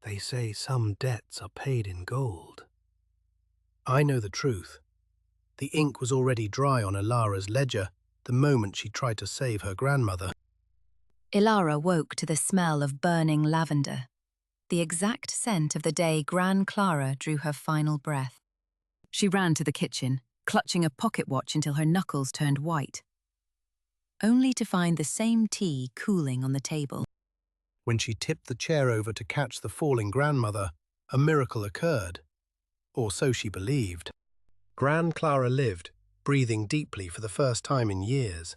They say some debts are paid in gold. I know the truth. The ink was already dry on Elara's ledger the moment she tried to save her grandmother. Elara woke to the smell of burning lavender, the exact scent of the day Gran Clara drew her final breath. She ran to the kitchen, clutching a pocket watch until her knuckles turned white, only to find the same tea cooling on the table. When she tipped the chair over to catch the falling grandmother, a miracle occurred. Or so she believed. Gran Clara lived, breathing deeply for the first time in years.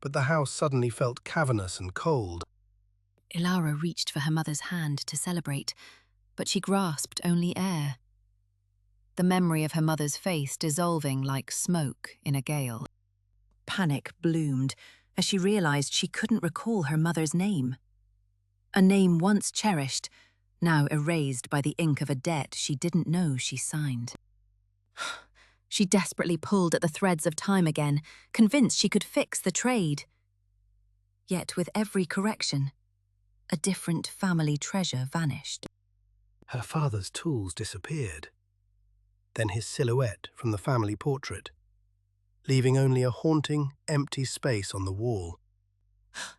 But the house suddenly felt cavernous and cold. Elara reached for her mother's hand to celebrate, but she grasped only air. The memory of her mother's face dissolving like smoke in a gale. Panic bloomed as she realized she couldn't recall her mother's name. A name once cherished, now erased by the ink of a debt she didn't know she signed. She desperately pulled at the threads of time again, convinced she could fix the trade. Yet with every correction, a different family treasure vanished. Her father's tools disappeared. Then his silhouette from the family portrait, leaving only a haunting, empty space on the wall.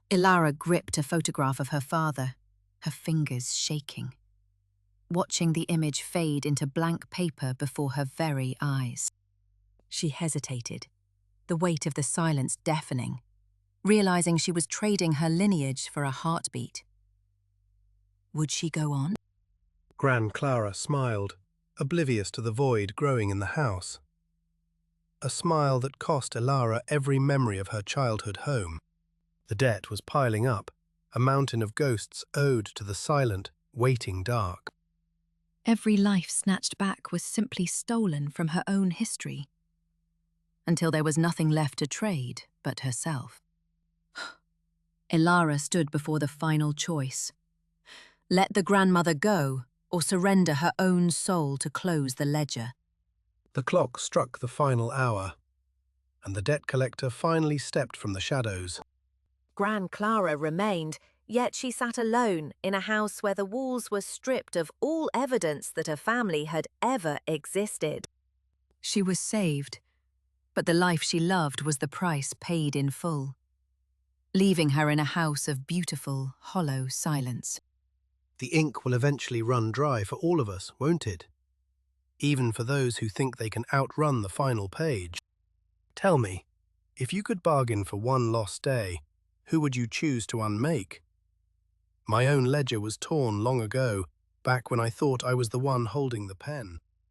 Elara gripped a photograph of her father, her fingers shaking, watching the image fade into blank paper before her very eyes. She hesitated, the weight of the silence deafening, realizing she was trading her lineage for a heartbeat. Would she go on? Gran Clara smiled, oblivious to the void growing in the house. A smile that cost Elara every memory of her childhood home. The debt was piling up, a mountain of ghosts owed to the silent, waiting dark. Every life snatched back was simply stolen from her own history, until there was nothing left to trade but herself. Elara stood before the final choice. Let the grandmother go, or surrender her own soul to close the ledger. The clock struck the final hour, and the debt collector finally stepped from the shadows. Gran Clara remained, yet she sat alone in a house where the walls were stripped of all evidence that a family had ever existed. She was saved, but the life she loved was the price paid in full, leaving her in a house of beautiful, hollow silence. The ink will eventually run dry for all of us, won't it? Even for those who think they can outrun the final page. Tell me, if you could bargain for one lost day, who would you choose to unmake? My own ledger was torn long ago, back when I thought I was the one holding the pen.